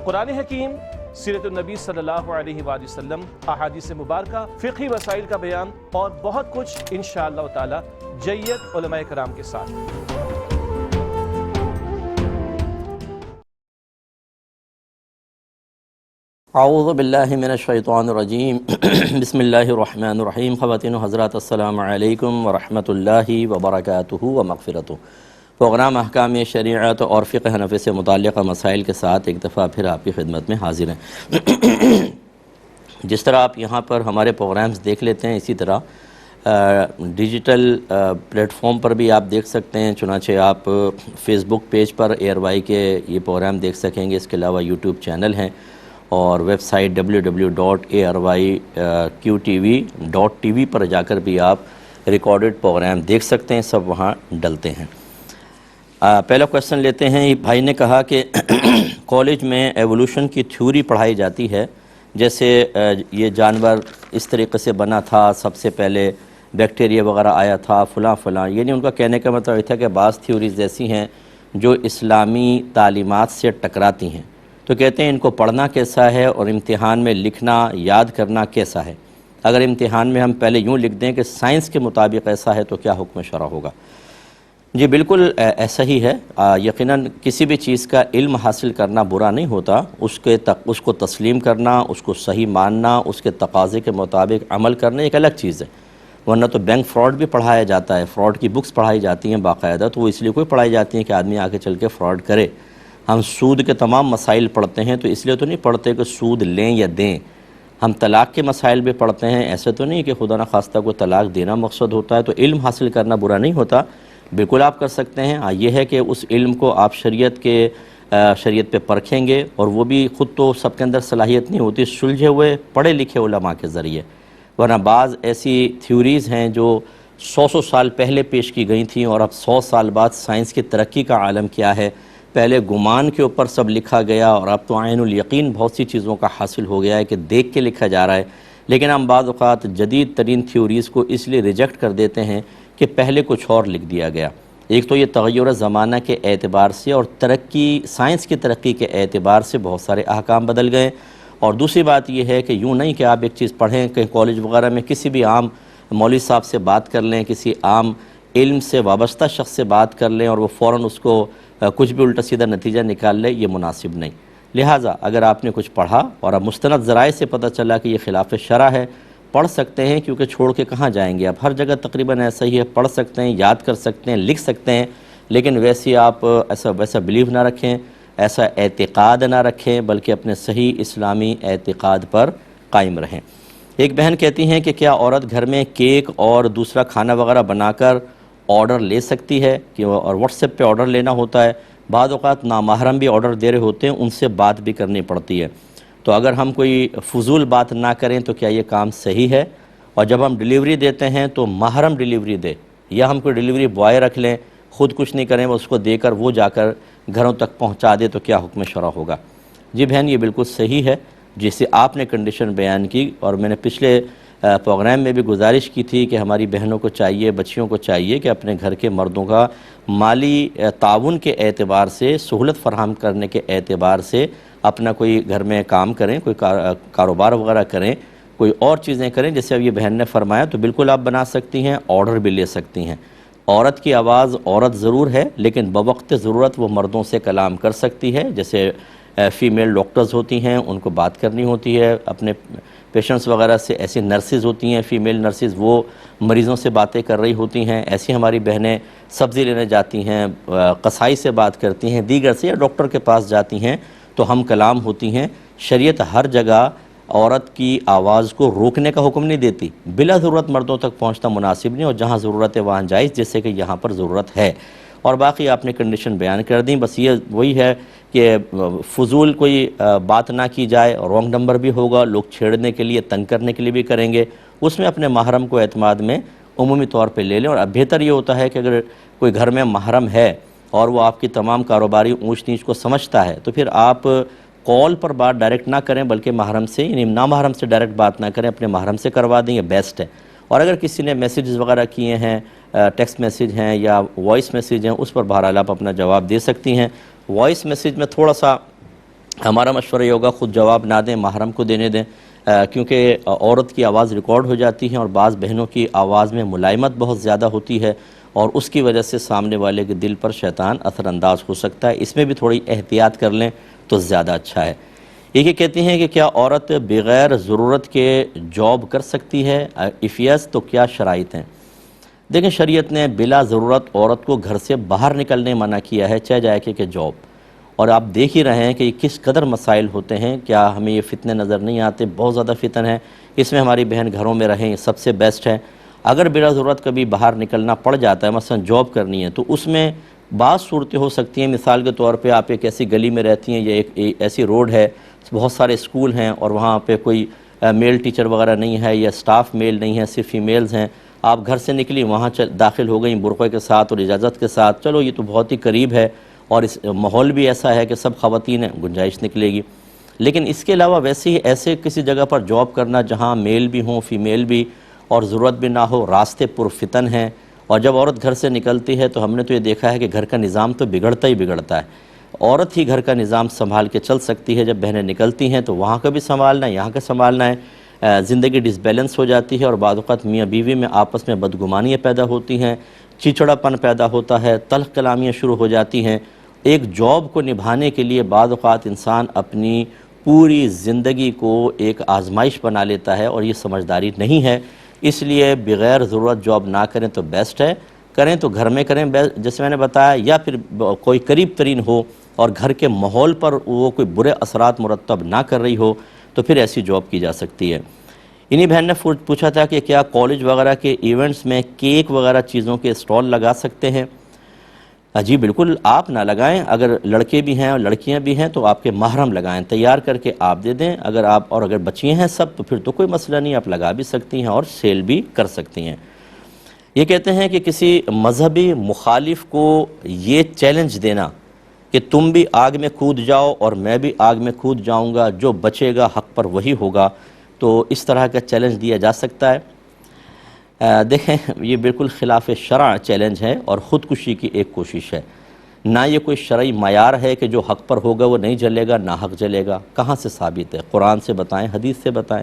قرآن حکیم، سیرت النبی صلی اللہ علیہ وآلہ وسلم، احادیث مبارکہ، فقہی مسائل کا بیان اور بہت کچھ انشاءاللہ تعالی جید علماء کرام کے ساتھ۔ اعوذ باللہ من الشیطان الرجیم بسم اللہ الرحمن الرحیم۔ خواتین و حضرات السلام علیکم ورحمۃ اللہ وبرکاتہ و مغفرتہ۔ پروگرام احکام شریعت اور فقہ حنفی سے متعلقہ مسائل کے ساتھ ایک دفعہ پھر آپ کی خدمت میں حاضر ہیں۔ جس طرح آپ یہاں پر ہمارے پروگرامز دیکھ لیتے ہیں، اسی طرح ڈیجیٹل پلیٹ فارم پر بھی آپ دیکھ سکتے ہیں۔ چنانچہ آپ فیس بک پیج پر ARY کے یہ پروگرام دیکھ سکیں گے۔ اس کے علاوہ یوٹیوب چینل ہیں اور ویب سائٹ www.aryqtv.tv پر جا کر بھی آپ ریکارڈڈ پروگرام دیکھ سکتے ہیں، سب وہاں ڈلتے ہیں۔ پہلا کویسچن لیتے ہیں۔ بھائی نے کہا کہ کالج میں ایوولوشن کی تھیوری پڑھائی جاتی ہے، جیسے یہ جانور اس طریقے سے بنا تھا، سب سے پہلے بیکٹیریا وغیرہ آیا تھا، فلاں فلاں، یعنی ان کا کہنے کا مطلب یہ تھا کہ بعض تھیوریز ایسی ہیں جو اسلامی تعلیمات سے ٹکراتی ہیں، تو کہتے ہیں ان کو پڑھنا کیسا ہے اور امتحان میں لکھنا یاد کرنا کیسا ہے؟ اگر امتحان میں ہم پہلے یوں لکھ دیں کہ سائنس کے مطابق ایسا ہے تو کیا حکم شرع ہوگا؟ جی بالکل ایسا ہی ہے۔ یقیناً کسی بھی چیز کا علم حاصل کرنا برا نہیں ہوتا، اس کو تسلیم کرنا، اس کو صحیح ماننا، اس کے تقاضے کے مطابق عمل کرنا ایک الگ چیز ہے۔ ورنہ تو بینک فراڈ بھی پڑھایا جاتا ہے، فراڈ کی بکس پڑھائی جاتی ہیں باقاعدہ، تو وہ اس لیے کوئی پڑھائی جاتی ہیں کہ آدمی آگے چل کے فراڈ کرے۔ ہم سود کے تمام مسائل پڑھتے ہیں تو اس لیے تو نہیں پڑھتے کہ سود لیں یا دیں۔ ہم طلاق کے مسائل بھی پڑھتے ہیں، ایسے تو نہیں کہ خدا نخواستہ کو طلاق دینا مقصد ہوتا ہے، تو علم حاصل کرنا برا نہیں ہوتا، بالکل آپ کر سکتے ہیں۔ یہ ہے کہ اس علم کو آپ شریعت پہ پرکھیں گے، اور وہ بھی خود تو سب کے اندر صلاحیت نہیں ہوتی، سلجھے ہوئے پڑھے لکھے علماء کے ذریعے۔ ورنہ بعض ایسی تھیوریز ہیں جو 100 سال پہلے پیش کی گئی تھیں، اور اب 100 سال بعد سائنس کی ترقی کا عالم کیا ہے، پہلے گمان کے اوپر سب لکھا گیا اور اب تو عین الیقین بہت سی چیزوں کا حاصل ہو گیا ہے کہ دیکھ کے لکھا جا رہا ہے۔ لیکن ہم بعض اوقات جدید ترین تھیوریز کو اس لیے ریجیکٹ کر دیتے ہیں کہ پہلے کچھ اور لکھ دیا گیا۔ ایک تو یہ تغیر زمانہ کے اعتبار سے اور سائنس کی ترقی کے اعتبار سے بہت سارے احکام بدل گئے، اور دوسری بات یہ ہے کہ یوں نہیں کہ آپ ایک چیز پڑھیں کہ کالج وغیرہ میں کسی بھی عام مولوی صاحب سے بات کر لیں، کسی عام علم سے وابستہ شخص سے بات کر لیں اور وہ فوراً اس کو کچھ بھی الٹا سیدھا نتیجہ نکال لے، یہ مناسب نہیں۔ لہٰذا اگر آپ نے کچھ پڑھا اور اب مستند ذرائع سے پتہ چلا کہ یہ خلاف شرع ہے، پڑھ سکتے ہیں، کیونکہ چھوڑ کے کہاں جائیں گے؟ اب ہر جگہ تقریباً ایسا ہی ہے، پڑھ سکتے ہیں، یاد کر سکتے ہیں، لکھ سکتے ہیں، لیکن ویسے آپ ویسا بلیو نہ رکھیں، ایسا اعتقاد نہ رکھیں، بلکہ اپنے صحیح اسلامی اعتقاد پر قائم رہیں۔ ایک بہن کہتی ہیں کہ کیا عورت گھر میں کیک اور دوسرا کھانا وغیرہ بنا کر آرڈر لے سکتی ہے؟ اور واٹس ایپ پہ آرڈر لینا ہوتا ہے، بعض اوقات نامحرم بھی آرڈر دے رہے ہوتے ہیں، ان سے بات بھی کرنی پڑتی ہے، تو اگر ہم کوئی فضول بات نہ کریں تو کیا یہ کام صحیح ہے؟ اور جب ہم ڈیلیوری دیتے ہیں تو محرم ڈیلیوری دے، یا ہم کوئی ڈیلیوری بوائے رکھ لیں، خود کچھ نہیں کریں، اس کو دے کر وہ جا کر گھروں تک پہنچا دے، تو کیا حکم شرع ہوگا؟ جی بہن یہ بالکل صحیح ہے جسے آپ نے کنڈیشن بیان کی، اور میں نے پچھلے پروگرام میں بھی گزارش کی تھی کہ ہماری بہنوں کو چاہیے، بچیوں کو چاہیے کہ اپنے گھر کے مردوں کا مالی تعاون کے اعتبار سے، سہولت فراہم کرنے کے اعتبار سے اپنا کوئی گھر میں کام کریں، کوئی کاروبار وغیرہ کریں، کوئی اور چیزیں کریں، جیسے اب یہ بہن نے فرمایا، تو بالکل آپ بنا سکتی ہیں، آرڈر بھی لے سکتی ہیں۔ عورت کی آواز عورت ضرور ہے، لیکن بوقت ضرورت وہ مردوں سے کلام کر سکتی ہے، جیسے فیمیل ڈاکٹرز ہوتی ہیں، ان کو بات کرنی ہوتی ہے اپنے پیشنٹس وغیرہ سے، ایسی نرسز ہوتی ہیں، فیمیل نرسز، وہ مریضوں سے باتیں کر رہی ہوتی ہیں، ایسی ہماری بہنیں سبزی لینے جاتی ہیں، قصائی سے بات کرتی ہیں، دیگر سے، یا ڈاکٹر کے پاس جاتی ہیں تو ہم کلام ہوتی ہیں۔ شریعت ہر جگہ عورت کی آواز کو روکنے کا حکم نہیں دیتی، بلا ضرورت مردوں تک پہنچنا مناسب نہیں، اور جہاں ضرورت ہے وہاں جائز، جیسے کہ یہاں پر ضرورت ہے۔ اور باقی آپ نے کنڈیشن بیان کر دیں، بس یہ وہی ہے کہ فضول کوئی بات نہ کی جائے، رانگ نمبر بھی ہوگا، لوگ چھیڑنے کے لیے، تنگ کرنے کے لیے بھی کریں گے، اس میں اپنے محرم کو اعتماد میں عمومی طور پہ لے لیں۔ اور اب بہتر یہ ہوتا ہے کہ اگر کوئی گھر میں محرم ہے اور وہ آپ کی تمام کاروباری اونچ نیچ کو سمجھتا ہے، تو پھر آپ کال پر بات ڈائریکٹ نہ کریں، بلکہ محرم سے، یعنی نامحرم سے ڈائریکٹ بات نہ کریں، اپنے محرم سے کروا دیں، یہ بیسٹ ہے۔ اور اگر کسی نے میسیجز وغیرہ کیے ہیں، ٹیکسٹ میسیج ہیں یا وائس میسیج ہیں، اس پر بہرحال آپ اپنا جواب دے سکتی ہیں۔ وائس میسیج میں تھوڑا سا ہمارا مشورہ یہ ہوگا خود جواب نہ دیں، محرم کو دینے دیں، کیونکہ عورت کی آواز ریکارڈ ہو جاتی ہے اور بعض بہنوں کی آواز میں ملائمت بہت زیادہ ہوتی ہے اور اس کی وجہ سے سامنے والے کے دل پر شیطان اثر انداز ہو سکتا ہے۔ اس میں بھی تھوڑی احتیاط کر لیں تو زیادہ اچھا ہے۔ یہ کہتی ہیں کہ کیا عورت بغیر ضرورت کے جاب کر سکتی ہے؟ اف یس تو کیا شرائط ہیں؟ دیکھیں، شریعت نے بلا ضرورت عورت کو گھر سے باہر نکلنے منع کیا ہے، چاہے جائے کہ جاب۔ اور آپ دیکھ ہی رہے ہیں کہ یہ کس قدر مسائل ہوتے ہیں، کیا ہمیں یہ فتنے نظر نہیں آتے؟ بہت زیادہ فتن ہے، اس میں ہماری بہن گھروں میں رہیں، یہ سب سے بیسٹ ہے۔ اگر بلا ضرورت کبھی باہر نکلنا پڑ جاتا ہے، مثلا جاب کرنی ہے، تو اس میں بعض صورتیں ہو سکتی ہیں۔ مثال کے طور پہ آپ ایک ایسی گلی میں رہتی ہیں یا ایک ایسی روڈ ہے، بہت سارے اسکول ہیں اور وہاں پہ کوئی میل ٹیچر وغیرہ نہیں ہے یا سٹاف میل نہیں ہے، صرف فیمیلز ہیں، آپ گھر سے نکلی، وہاں داخل ہو گئیں برقعے کے ساتھ اور اجازت کے ساتھ، چلو یہ تو بہت ہی قریب ہے اور اس ماحول بھی ایسا ہے کہ سب خواتین ہیں، گنجائش نکلے گی۔ لیکن اس کے علاوہ ویسے ہی ایسے کسی جگہ پر جاب کرنا جہاں میل بھی ہوں، فیمیل بھی، اور ضرورت بھی نہ ہو، راستے پرفتن ہیں، اور جب عورت گھر سے نکلتی ہے تو ہم نے تو یہ دیکھا ہے کہ گھر کا نظام تو بگڑتا ہی بگڑتا ہے۔ عورت ہی گھر کا نظام سنبھال کے چل سکتی ہے، جب بہنیں نکلتی ہیں تو وہاں کا بھی سنبھالنا ہے، یہاں کا سنبھالنا ہے، زندگی ڈس بیلنس ہو جاتی ہے اور بعض اوقات میاں بیوی میں آپس میں بدگمانیاں پیدا ہوتی ہیں، چچڑا پن پیدا ہوتا ہے، تلخ کلامیاں شروع ہو جاتی ہیں۔ ایک جاب کو نبھانے کے لیے بعض اوقات انسان اپنی پوری زندگی کو ایک آزمائش بنا لیتا ہے اور یہ سمجھداری نہیں ہے، اس لیے بغیر ضرورت جاب نہ کریں تو بیسٹ ہے، کریں تو گھر میں کریں جیسے میں نے بتایا، یا پھر کوئی قریب ترین ہو اور گھر کے ماحول پر وہ کوئی برے اثرات مرتب نہ کر رہی ہو تو پھر ایسی جاب کی جا سکتی ہے۔ انہی بہن نے پوچھا تھا کہ کیا کالج وغیرہ کے ایونٹس میں کیک وغیرہ چیزوں کے اسٹال لگا سکتے ہیں؟ جی بالکل، آپ نہ لگائیں، اگر لڑکے بھی ہیں اور لڑکیاں بھی ہیں تو آپ کے محرم لگائیں، تیار کر کے آپ دے دیں، اگر بچیاں ہیں سب تو پھر تو کوئی مسئلہ نہیں، آپ لگا بھی سکتی ہیں اور سیل بھی کر سکتی ہیں۔ یہ کہتے ہیں کہ کسی مذہبی مخالف کو یہ چیلنج دینا کہ تم بھی آگ میں کود جاؤ اور میں بھی آگ میں کود جاؤں گا، جو بچے گا حق پر وہی ہوگا، تو اس طرح کا چیلنج دیا جا سکتا ہے؟ دیکھیں، یہ بالکل خلاف شرع چیلنج ہے اور خودکشی کی ایک کوشش ہے، نہ یہ کوئی شرعی معیار ہے کہ جو حق پر ہوگا وہ نہیں جلے گا، ناحق جلے گا، کہاں سے ثابت ہے؟ قرآن سے بتائیں، حدیث سے بتائیں۔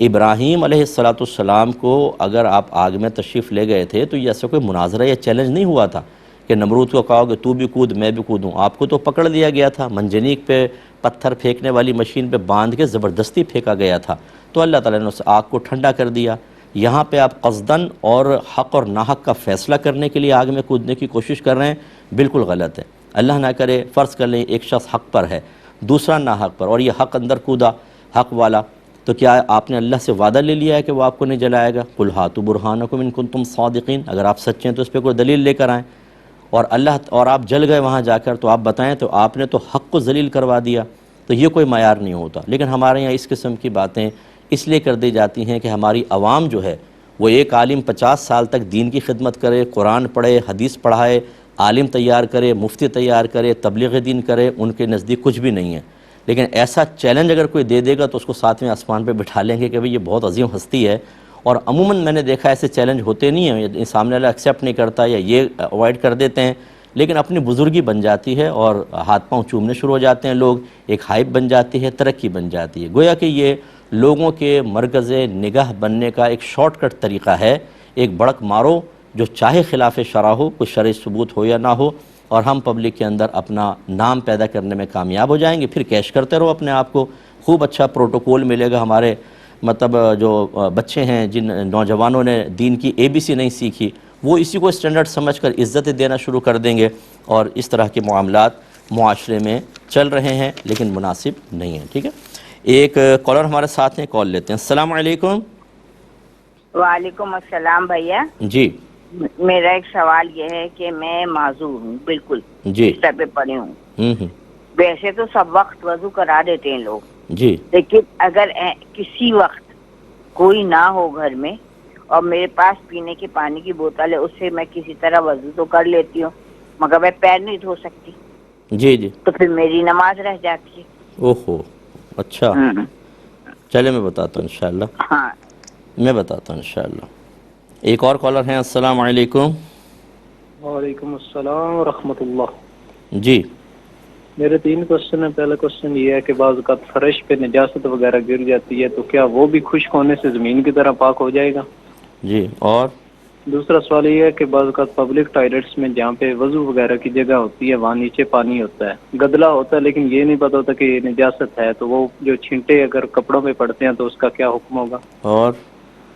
ابراہیم علیہ السلام کو اگر آپ آگ میں تشریف لے گئے تھے تو یہ ایسا کوئی مناظرہ یا چیلنج نہیں ہوا تھا کہ نمرود کو کہا کہ تو بھی کود میں بھی کودوں، آپ کو تو پکڑ لیا گیا تھا، منجنیق پہ پتھر پھینکنے والی مشین پہ باندھ کے زبردستی پھینکا گیا تھا، تو اللہ تعالیٰ نے اس آگ کو ٹھنڈا کر دیا۔ یہاں پہ آپ قصداً اور حق اور ناحق کا فیصلہ کرنے کے لیے آگ میں کودنے کی کوشش کر رہے ہیں، بالکل غلط ہے۔ اللہ نہ کرے فرض کر لیں ایک شخص حق پر ہے، دوسرا ناحق پر، اور یہ حق اندر کودا حق والا، تو کیا آپ نے اللہ سے وعدہ لے لیا ہے کہ وہ آپ کو نہیں جلائے گا؟ قُلْ هَاتُوا بُرْهَانَكُمْ إِن كُنتُمْ صَادِقِينَ، اگر آپ سچے ہیں تو اس پہ کوئی دلیل لے کر آئیں، اور آپ جل گئے وہاں جا کر تو آپ بتائیں، تو آپ نے تو حق کو ذلیل کروا دیا، تو یہ کوئی معیار نہیں ہوتا۔ لیکن ہمارے یہاں اس قسم کی باتیں اس لیے کر دی جاتی ہیں کہ ہماری عوام جو ہے وہ ایک عالم 50 سال تک دین کی خدمت کرے، قرآن پڑھے، حدیث پڑھائے، عالم تیار کرے، مفتی تیار کرے، تبلیغ دین کرے، ان کے نزدیک کچھ بھی نہیں ہے۔ لیکن ایسا چیلنج اگر کوئی دے دے گا تو اس کو ساتویں آسمان پہ بٹھا لیں گے کہ بھئی یہ بہت عظیم ہستی ہے، اور عموماً میں نے دیکھا ایسے چیلنج ہوتے نہیں ہیں، سامنے والا ایکسیپٹ نہیں کرتا یا یہ اوائڈ کر دیتے ہیں، لیکن اپنی بزرگی بن جاتی ہے اور ہاتھ پاؤں چومنے شروع ہو جاتے ہیں لوگ، ایک ہائپ بن جاتی ہے، ترقی بن جاتی ہے، گویا کہ یہ لوگوں کے مرکز نگاہ بننے کا ایک شارٹ کٹ طریقہ ہے، ایک بڑک مارو جو چاہے خلاف شرع ہو، کوئی شرعی ثبوت ہو یا نہ ہو، اور ہم پبلک کے اندر اپنا نام پیدا کرنے میں کامیاب ہو جائیں گے، پھر کیش کرتے رہو اپنے آپ کو، خوب اچھا پروٹوکول ملے گا۔ ہمارے مطلب جو بچے ہیں، جن نوجوانوں نے دین کی ABC نہیں سیکھی، وہ اسی کو اسٹینڈرڈ سمجھ کر عزت دینا شروع کر دیں گے، اور اس طرح کے معاملات معاشرے میں چل رہے ہیں لیکن مناسب نہیں ہیں۔ ٹھیک ہے، ایک کالر ہمارے ساتھ ہیں، کال لیتے ہیں۔ السلام علیکم۔ وعلیکم السلام بھیا، جی میرا ایک سوال یہ ہے کہ میں معذور ہوں، بالکل جی بستر پہ پڑی ہوں۔ ویسے تو سب وقت وضو کرا دیتے ہیں لوگ، جی لیکن اگر کسی وقت کوئی نہ ہو گھر میں اور میرے پاس پینے کے پانی کی بوتل ہے، اس سے میں کسی طرح وضو تو کر لیتی ہوں، مگر میں پیر نہیں دھو سکتی، جی جی تو پھر میری نماز رہ جاتی ہے۔ اوہو، اچھا، چلے میں بتاتا ہوں انشاءاللہ، ہاں، میں بتاتا ہوں انشاءاللہ۔ ایک اور کالر ہیں، السلام علیکم۔ وعلیکم السلام ورحمۃ اللہ۔ جی میرے 3 کوشچن ہیں. پہلا کوشچن یہ ہے کہ بعض اوقات فرش پہ نجاست وغیرہ گر جاتی ہے تو کیا وہ بھی خشک ہونے سے زمین کی طرح پاک ہو جائے گا؟ جی. اور دوسرا سوال یہ ہے کہ بعض اوقات پبلک ٹوائلٹس میں جہاں پہ وضو وغیرہ کی جگہ ہوتی ہے وہاں نیچے پانی ہوتا ہے، گدلا ہوتا ہے، لیکن یہ نہیں پتہ ہوتا کہ یہ نجاست ہے، تو وہ جو چھینٹے اگر کپڑوں پہ پڑتے ہیں تو اس کا کیا حکم ہوگا؟ اور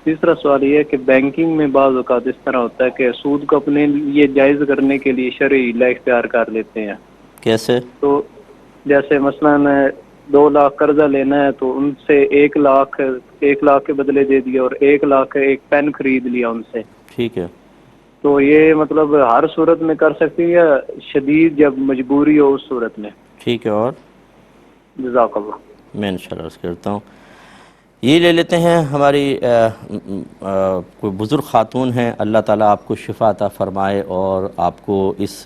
تیسرا سوال یہ ہے کہ بینکنگ میں بعض اوقات اس طرح ہوتا ہے کہ سود کو اپنے لیے جائز کرنے کے لیے شرعی علاج اختیار کر لیتے ہیں. کیسے؟ تو جیسے مثلا 2 لاکھ قرضہ لینا ہے تو ان سے 1 لاکھ کے بدلے دے دیا اور 1 لاکھ ایک پین خرید لیا ان سے. ٹھیک ہے. تو یہ مطلب ہر صورت میں کر سکتی ہیں یا شدید جب مجبوری ہو اس صورت میں؟ ٹھیک ہے. اور جزاک اللہ. میں انشاءاللہ عرض کرتا ہوں. یہ لے لیتے ہیں ہماری کوئی بزرگ خاتون ہیں، اللہ تعالیٰ آپ کو شفا عطا فرمائے اور آپ کو اس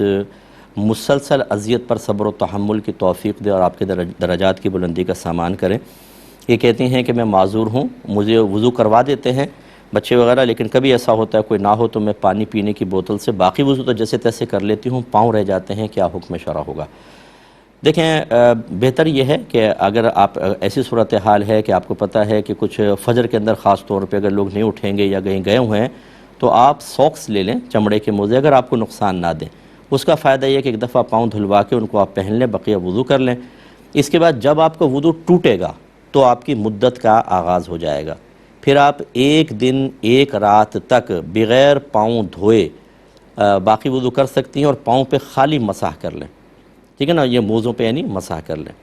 مسلسل اذیت پر صبر و تحمل کی توفیق دے اور آپ کے درجات کی بلندی کا سامان کریں. یہ کہتی ہیں کہ میں معذور ہوں، مجھے وضو کروا دیتے ہیں بچے وغیرہ، لیکن کبھی ایسا ہوتا ہے کوئی نہ ہو تو میں پانی پینے کی بوتل سے باقی وضو تو جیسے تیسے کر لیتی ہوں، پاؤں رہ جاتے ہیں، کیا حکم شرع ہوگا؟ دیکھیں، بہتر یہ ہے کہ اگر آپ ایسی صورتحال ہے کہ آپ کو پتہ ہے کہ کچھ فجر کے اندر خاص طور پہ اگر لوگ نہیں اٹھیں گے یا کہیں گئے ہوئے ہیں تو آپ ساکس لے لیں، چمڑے کے موزے، اگر آپ کو نقصان نہ دیں. اس کا فائدہ یہ کہ ایک دفعہ پاؤں دھلوا کے ان کو آپ پہن لیں، بقیہ وضو کر لیں. اس کے بعد جب آپ کا وضو ٹوٹے گا تو آپ کی مدت کا آغاز ہو جائے گا. پھر آپ 1 دن 1 رات تک بغیر پاؤں دھوئے باقی وضو کر سکتی ہیں اور پاؤں پہ خالی مسح کر لیں. ٹھیک ہے نا، یہ موزوں پہ یعنی مسح کر لیں.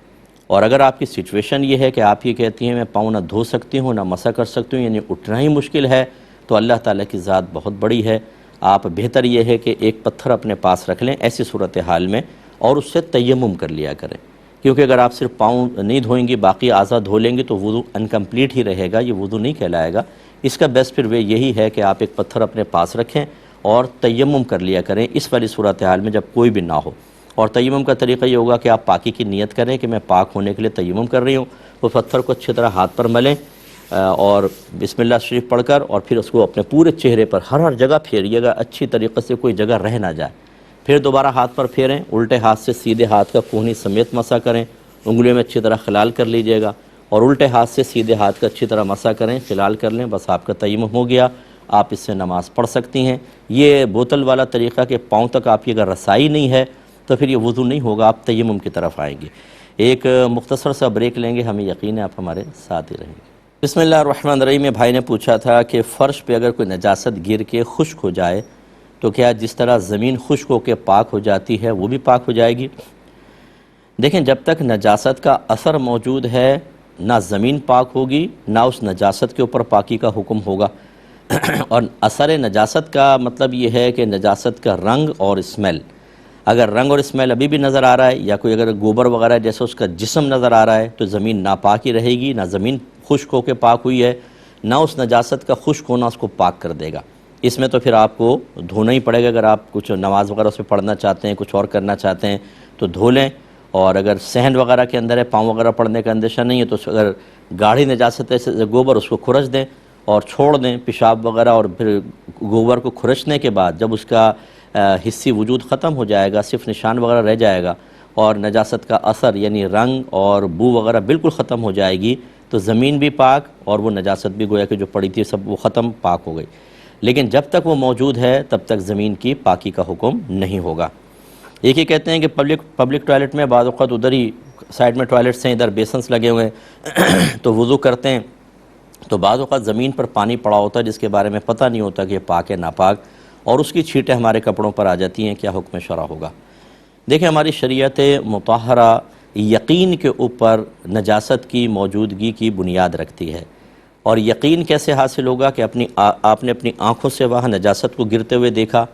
اور اگر آپ کی سچویشن یہ ہے کہ آپ یہ کہتی ہیں میں پاؤں نہ دھو سکتی ہوں نہ مسح کر سکتی ہوں، یعنی اٹھنا ہی مشکل ہے، تو اللہ تعالیٰ کی ذات بہت بڑی ہے. آپ بہتر یہ ہے کہ ایک پتھر اپنے پاس رکھ لیں ایسی صورتحال میں اور اس سے تیمم کر لیا کریں، کیونکہ اگر آپ صرف پاؤں نہیں دھوئیں گی باقی اعضاء دھو لیں گے تو وضو انکمپلیٹ ہی رہے گا، یہ وضو نہیں کہلائے گا. اس کا بیسٹ پھر وے یہی ہے کہ آپ ایک پتھر اپنے پاس رکھیں اور تیمم کر لیا کریں اس والی صورتحال میں جب کوئی بھی نہ ہو. اور تیمم کا طریقہ یہ ہوگا کہ آپ پاکی کی نیت کریں کہ میں پاک ہونے کے لیے تیمم کر رہی ہوں. وہ پتھر کو اچھی طرح ہاتھ پر ملیں اور بسم اللہ شریف پڑھ کر اور پھر اس کو اپنے پورے چہرے پر ہر جگہ پھیریے گا، اچھی طریقے سے کوئی جگہ رہ نہ جائے. پھر دوبارہ ہاتھ پر پھیریں، الٹے ہاتھ سے سیدھے ہاتھ کا کوہنی سمیت مسح کریں، انگلیوں میں اچھی طرح خلال کر لیجئے گا اور الٹے ہاتھ سے سیدھے ہاتھ کا اچھی طرح مسح کریں، خلال کر لیں، بس آپ کا تیمم ہو گیا. آپ اس سے نماز پڑھ سکتی ہیں. یہ بوتل والا طریقہ کہ پاؤں تک آپ کی اگر رسائی نہیں ہے تو پھر یہ وضو نہیں ہوگا، آپ تیمم کی طرف آئیں گے. ایک مختصر سا بریک لیں گے، ہمیں یقین ہے آپ ہمارے ساتھ ہی رہیں گے. بسم اللہ الرحمن الرحیم. میں بھائی نے پوچھا تھا کہ فرش پہ اگر کوئی نجاست گر کے خشک ہو جائے تو کیا جس طرح زمین خشک ہو کے پاک ہو جاتی ہے وہ بھی پاک ہو جائے گی؟ دیکھیں، جب تک نجاست کا اثر موجود ہے نہ زمین پاک ہوگی نہ اس نجاست کے اوپر پاکی کا حکم ہوگا. اور اثر نجاست کا مطلب یہ ہے کہ نجاست کا رنگ اور اسمیل، اگر رنگ اور اسمیل ابھی بھی نظر آ رہا ہے یا کوئی اگر گوبر وغیرہ جیسے اس کا جسم نظر آ رہا ہے تو زمین ناپاک ہی رہے گی، نہ زمین خشک ہو کے پاک ہوئی ہے نہ اس نجاست کا خشک ہونا اس کو پاک کر دے گا. اس میں تو پھر آپ کو دھونا ہی پڑے گا. اگر آپ کچھ نماز وغیرہ اس پہ پڑھنا چاہتے ہیں، کچھ اور کرنا چاہتے ہیں تو دھو لیں. اور اگر صحن وغیرہ کے اندر ہے، پاؤں وغیرہ پڑنے کا اندیشہ نہیں ہے تو اگر گاڑھی نجاست ہے گوبر، اس کو کھرچ دیں اور چھوڑ دیں پیشاب وغیرہ، اور پھر گوبر کو کھرچنے کے بعد جب اس کا حصی وجود ختم ہو جائے گا، صرف نشان وغیرہ رہ جائے گا اور نجاست کا اثر یعنی رنگ اور بو وغیرہ بالکل ختم ہو جائے گی تو زمین بھی پاک اور وہ نجاست بھی گویا کہ جو پڑی تھی سب وہ ختم پاک ہو گئی. لیکن جب تک وہ موجود ہے تب تک زمین کی پاکی کا حکم نہیں ہوگا. ایک ہی کہتے ہیں کہ پبلک ٹوائلٹ میں بعض اوقات ادھر ہی سائڈ میں ٹوائلٹس ہیں، ادھر بیسنس لگے ہوئے ہیں تو وضو کرتے ہیں تو بعض اوقات زمین پر پانی پڑا ہوتا ہے جس کے بارے میں پتہ نہیں ہوتا کہ یہ پاک ہے ناپاک، اور اس کی چھینٹیں ہمارے کپڑوں پر آ جاتی ہیں، کیا حکم شرع ہوگا؟ دیکھیں، ہماری شریعت مطہرہ یقین کے اوپر نجاست کی موجودگی کی بنیاد رکھتی ہے. اور یقین کیسے حاصل ہوگا کہ آپ نے اپنی آنکھوں سے وہاں نجاست کو گرتے ہوئے دیکھا،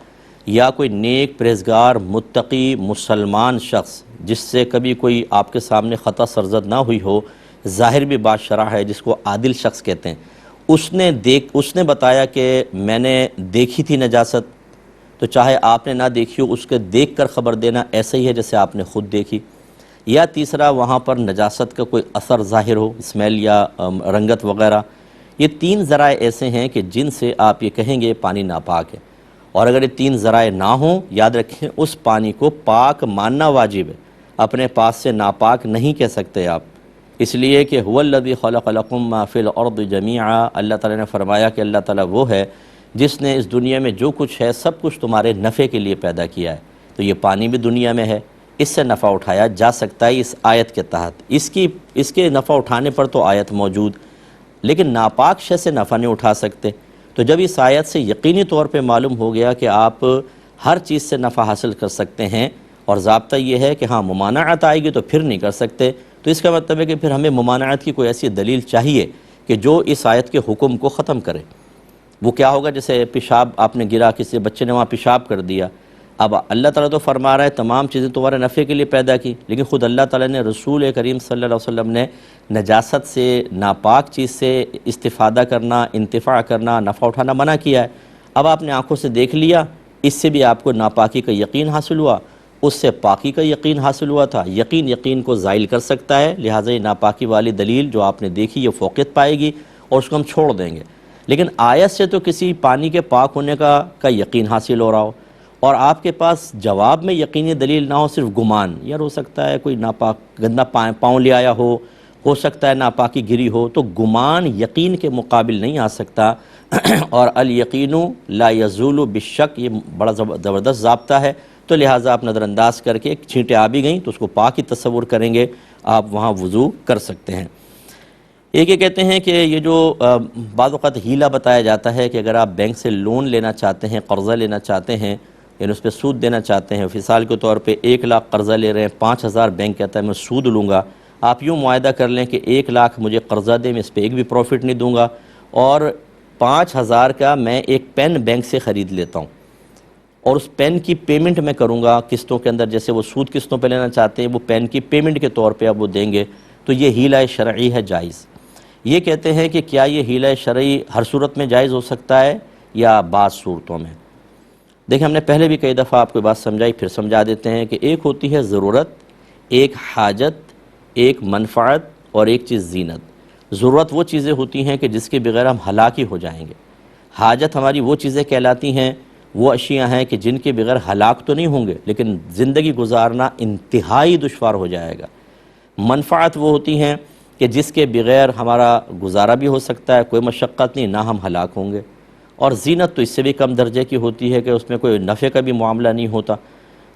یا کوئی نیک پرہیزگار متقی مسلمان شخص جس سے کبھی کوئی آپ کے سامنے خطا سرزد نہ ہوئی ہو، ظاہر بھی بات شرع ہے جس کو عادل شخص کہتے ہیں، اس نے بتایا کہ میں نے دیکھی تھی نجاست، تو چاہے آپ نے نہ دیکھی ہو اس کے دیکھ کر خبر دینا ایسا ہی ہے جیسے آپ نے خود دیکھی. یا تیسرا، وہاں پر نجاست کا کوئی اثر ظاہر ہو، اسمیل یا رنگت وغیرہ. یہ 3 ذرائع ایسے ہیں کہ جن سے آپ یہ کہیں گے پانی ناپاک ہے. اور اگر یہ 3 ذرائع نہ ہوں، یاد رکھیں اس پانی کو پاک ماننا واجب ہے. اپنے پاس سے ناپاک نہیں کہہ سکتے آپ، اس لیے کہ هو الذی خلق لکم ما فی الارض جمیعا، اللہ تعالیٰ نے فرمایا کہ اللہ تعالیٰ وہ ہے جس نے اس دنیا میں جو کچھ ہے سب کچھ تمہارے نفع کے لیے پیدا کیا ہے۔ تو یہ پانی بھی دنیا میں ہے، اس سے نفع اٹھایا جا سکتا ہے اس آیت کے تحت، اس کے نفع اٹھانے پر تو آیت موجود، لیکن ناپاک شے سے نفع نہیں اٹھا سکتے۔ تو جب اس آیت سے یقینی طور پہ معلوم ہو گیا کہ آپ ہر چیز سے نفع حاصل کر سکتے ہیں، اور ضابطہ یہ ہے کہ ہاں ممانعت آئے گی تو پھر نہیں کر سکتے، تو اس کا مطلب ہے کہ پھر ہمیں ممانعت کی کوئی ایسی دلیل چاہیے کہ جو اس آیت کے حکم کو ختم کرے۔ وہ کیا ہوگا؟ جیسے پیشاب آپ نے گرا، کسی بچے نے وہاں پیشاب کر دیا، اب اللہ تعالیٰ تو فرما رہا ہے تمام چیزیں تمہارے نفع کے لیے پیدا کی، لیکن خود اللہ تعالیٰ نے رسول کریم صلی اللہ علیہ وسلم نے نجاست سے، ناپاک چیز سے استفادہ کرنا، انتفاع کرنا، نفع اٹھانا منع کیا ہے۔ اب آپ نے آنکھوں سے دیکھ لیا، اس سے بھی آپ کو ناپاکی کا یقین حاصل ہوا، اس سے پاکی کا یقین حاصل ہوا تھا، یقین کو زائل کر سکتا ہے، لہٰذا یہ ناپاکی والی دلیل جو آپ نے دیکھی یہ فوقیت پائے گی اور اس کو ہم چھوڑ دیں گے۔ لیکن آیت سے تو کسی پانی کے پاک ہونے کا یقین حاصل ہو رہا ہو، اور آپ کے پاس جواب میں یقینی دلیل نہ ہو، صرف گمان، یار ہو سکتا ہے کوئی ناپاک گندہ پاؤں لے آیا ہو سکتا ہے ناپاکی گری ہو، تو گمان یقین کے مقابل نہیں آ سکتا۔ اور الیقین لا یزول بالشک، یہ بڑا زبردست ضابطہ ہے، تو لہٰذا آپ نظر انداز کر کے چھینٹیں آ بھی گئیں تو اس کو پاک ہی تصور کریں گے، آپ وہاں وضو کر سکتے ہیں۔ ایک یہ کہتے ہیں کہ یہ جو بعض اوقات ہیلہ بتایا جاتا ہے کہ اگر آپ بینک سے لون لینا چاہتے ہیں، قرضہ لینا چاہتے ہیں، یعنی اس پہ سود دینا چاہتے ہیں، مثال کے طور پہ 1 لاکھ قرضہ لے رہے ہیں، 5,000 بینک کہتا ہے میں سود لوں گا، آپ یوں معاہدہ کر لیں کہ 1 لاکھ مجھے قرضہ دے، میں اس پہ ایک بھی پروفٹ نہیں دوں گا، اور 5,000 کا میں ایک پین بینک سے خرید لیتا ہوں، اور اس پین کی پیمنٹ میں کروں گا قسطوں کے اندر، جیسے وہ سود قسطوں پہ لینا چاہتے ہیں وہ پین کی پیمنٹ کے طور پہ اب وہ دیں گے، تو یہ ہیلہ شرعی ہے، جائز۔ یہ کہتے ہیں کہ کیا یہ ہیلہ شرعی ہر صورت میں جائز ہو سکتا ہے یا بعض صورتوں میں؟ دیکھیں ہم نے پہلے بھی کئی دفعہ آپ کو بات سمجھائی، پھر سمجھا دیتے ہیں کہ ایک ہوتی ہے ضرورت، ایک حاجت، ایک منفعت، اور ایک چیز زینت۔ ضرورت وہ چیزیں ہوتی ہیں کہ جس کے بغیر ہم ہلاک ہی ہو جائیں گے، حاجت ہماری وہ چیزیں کہلاتی ہیں، وہ اشیاء ہیں کہ جن کے بغیر ہلاک تو نہیں ہوں گے لیکن زندگی گزارنا انتہائی دشوار ہو جائے گا۔ منفعت وہ ہوتی ہیں کہ جس کے بغیر ہمارا گزارا بھی ہو سکتا ہے، کوئی مشقت نہیں، نہ ہم ہلاک ہوں گے۔ اور زینت تو اس سے بھی کم درجے کی ہوتی ہے کہ اس میں کوئی نفع کا بھی معاملہ نہیں ہوتا۔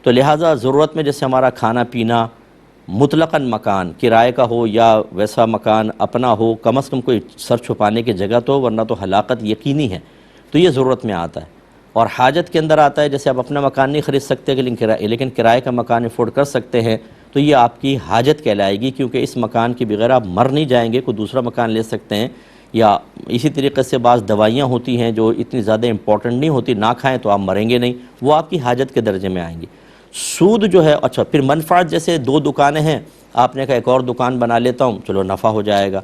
تو لہٰذا ضرورت میں جیسے ہمارا کھانا پینا، مطلقاً مکان کرائے کا ہو یا ویسا مکان اپنا ہو، کم از کم کوئی سر چھپانے کی جگہ تو، ورنہ تو ہلاکت یقینی ہے، تو یہ ضرورت میں آتا ہے۔ اور حاجت کے اندر آتا ہے جیسے آپ اپنا مکان نہیں خرید سکتے لیکن کرائے کا مکان افورڈ کر سکتے ہیں، تو یہ آپ کی حاجت کہلائے گی، کیونکہ اس مکان کے بغیر آپ مر نہیں جائیں گے، کوئی دوسرا مکان لے سکتے ہیں۔ یا اسی طریقے سے بعض دوائیاں ہوتی ہیں جو اتنی زیادہ امپورٹنٹ نہیں ہوتی، نہ کھائیں تو آپ مریں گے نہیں، وہ آپ کی حاجت کے درجے میں آئیں گی۔ سود جو ہے، اچھا پھر منفعت، جیسے 2 دکانیں ہیں، آپ نے کہا ایک اور دکان بنا لیتا ہوں، چلو نفع ہو جائے گا،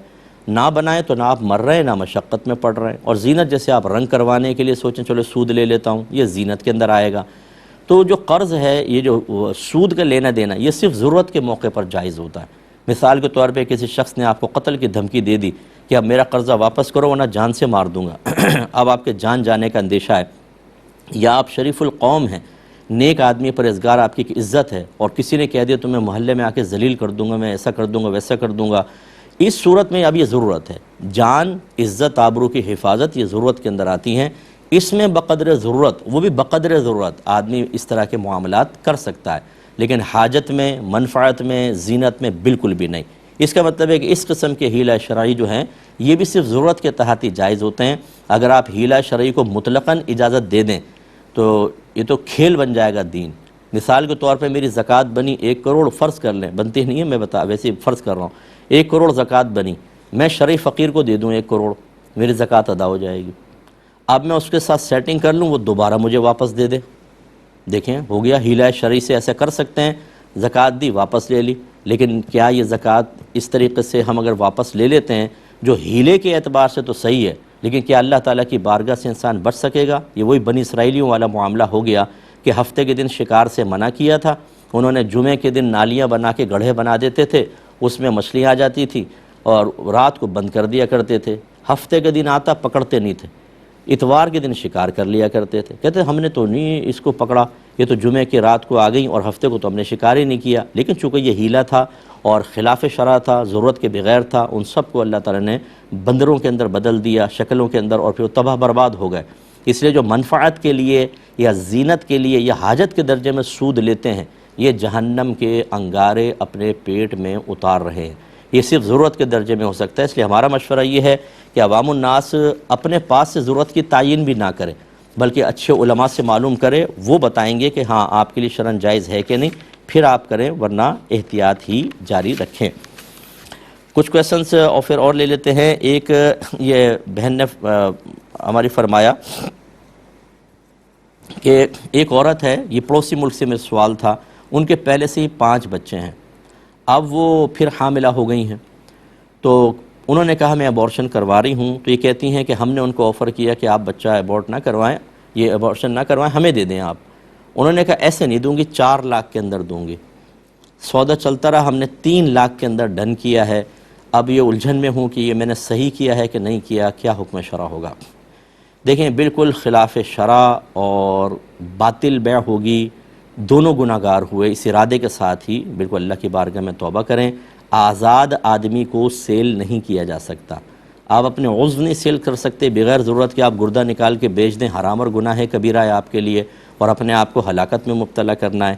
نہ بنائیں تو نہ آپ مر رہے ہیں نہ مشقت میں پڑ رہے ہیں۔ اور زینت جیسے آپ رنگ کروانے کے لیے سوچیں چلو سود لے لیتا ہوں، یہ زینت کے اندر آئے گا۔ تو جو قرض ہے، یہ جو سود کا لینا دینا، یہ صرف ضرورت کے موقع پر جائز ہوتا ہے۔ مثال کے طور پہ کسی شخص نے آپ کو قتل کی دھمکی دے دی کہ اب میرا قرضہ واپس کرو ورنہ جان سے مار دوں گا، اب آپ کے جان جانے کا اندیشہ ہے، یا آپ شریف القوم ہیں، نیک آدمی، پرہیزگار، آپ کی ایک عزت ہے، اور کسی نے کہہ دیا تو میں محلے میں آ کے ذلیل کر دوں گا، میں ایسا کر دوں گا ویسا کر دوں گا، اس صورت میں اب یہ ضرورت ہے، جان، عزت، آبرو کی حفاظت یہ ضرورت کے اندر آتی ہیں، اس میں بقدر ضرورت، وہ بھی بقدر ضرورت آدمی اس طرح کے معاملات کر سکتا ہے، لیکن حاجت میں، منفعت میں، زینت میں بالکل بھی نہیں۔ اس کا مطلب ہے کہ اس قسم کے ہیلہ شرعی جو ہیں یہ بھی صرف ضرورت کے تحت ہی جائز ہوتے ہیں۔ اگر آپ ہیلہ شرعی کو مطلقاً اجازت دے دیں تو یہ تو کھیل بن جائے گا دین۔ مثال کے طور پہ میری زکوٰۃ بنی 1 کروڑ، فرض کر لیں، بنتی نہیں ہے، میں ویسے فرض کر رہا ہوں، 1 کروڑ زکوٰۃ بنی، میں شرعی فقیر کو دے دوں 1 کروڑ، میری زکوٰۃ ادا ہو جائے گی۔ اب میں اس کے ساتھ سیٹنگ کر لوں، وہ دوبارہ مجھے واپس دے دے، دیکھیں ہو گیا ہیلہ شرعی سے ایسے کر سکتے ہیں، زکوٰۃ دی واپس لے لی۔ لیکن کیا یہ زکوٰۃ اس طریقے سے ہم اگر واپس لے لیتے ہیں جو ہیلے کے اعتبار سے تو صحیح ہے، لیکن کیا اللہ تعالیٰ کی بارگاہ سے انسان بچ سکے گا؟ یہ وہی بنی اسرائیلیوں والا معاملہ ہو گیا کہ ہفتے کے دن شکار سے منع کیا تھا، انہوں نے جمعے کے دن نالیاں بنا کے گڑھے بنا دیتے تھے، اس میں مچھلیاں آ جاتی تھی اور رات کو بند کر دیا کرتے تھے، ہفتے کے دن آتا پکڑتے نہیں تھے، اتوار کے دن شکار کر لیا کرتے تھے، کہتے ہم نے تو نہیں اس کو پکڑا، یہ تو جمعے کی رات کو آ گئیں اور ہفتے کو تو ہم نے شکار ہی نہیں کیا، لیکن چونکہ یہ ہیلہ تھا اور خلاف شرع تھا، ضرورت کے بغیر تھا، ان سب کو اللہ تعالیٰ نے بندروں کے اندر بدل دیا، شکلوں کے اندر، اور پھر وہ تباہ برباد ہو گئے۔ اس لیے جو منفعت کے لیے یا زینت کے لیے یا حاجت کے درجے میں سود لیتے ہیں، یہ جہنم کے انگارے اپنے پیٹ میں اتار رہے ہیں۔ یہ صرف ضرورت کے درجے میں ہو سکتا ہے، اس لیے ہمارا مشورہ یہ ہے کہ عوام الناس اپنے پاس سے ضرورت کی تعین بھی نہ کرے، بلکہ اچھے علماء سے معلوم کرے، وہ بتائیں گے کہ ہاں آپ کے لیے شرعاً جائز ہے کہ نہیں، پھر آپ کریں، ورنہ احتیاط ہی جاری رکھیں۔ کچھ کویسچنس اور لے لیتے ہیں۔ ایک یہ بہن نے ہماری فرمایا کہ ایک عورت ہے، یہ پڑوسی ملک سے میرا سوال تھا، ان کے پہلے سے ہی 5 بچے ہیں، اب وہ پھر حاملہ ہو گئی ہیں، تو انہوں نے کہا میں ابورشن کروا رہی ہوں، تو یہ کہتی ہیں کہ ہم نے ان کو آفر کیا کہ آپ بچہ ابورٹ نہ کروائیں، یہ ابورشن نہ کروائیں، ہمیں دے دیں آپ۔ انہوں نے کہا ایسے نہیں دوں گی، 4 لاکھ کے اندر دوں گی۔ سودا چلتا رہا، ہم نے 3 لاکھ کے اندر ڈن کیا ہے، اب یہ الجھن میں ہوں کہ یہ میں نے صحیح کیا ہے کہ نہیں کیا، کیا حکم شرع ہوگا؟ دیکھیں بالکل خلاف شرع اور باطل بیع ہوگی، دونوں گناہگار ہوئے، اس ارادے کے ساتھ ہی بالکل اللہ کی بارگاہ میں توبہ کریں۔ آزاد آدمی کو سیل نہیں کیا جا سکتا، آپ اپنے عضو نہیں سیل کر سکتے بغیر ضرورت کہ آپ گردہ نکال کے بیچ دیں، حرام اور گناہ ہے، کبیرہ ہے آپ کے لیے، اور اپنے آپ کو ہلاکت میں مبتلا کرنا ہے۔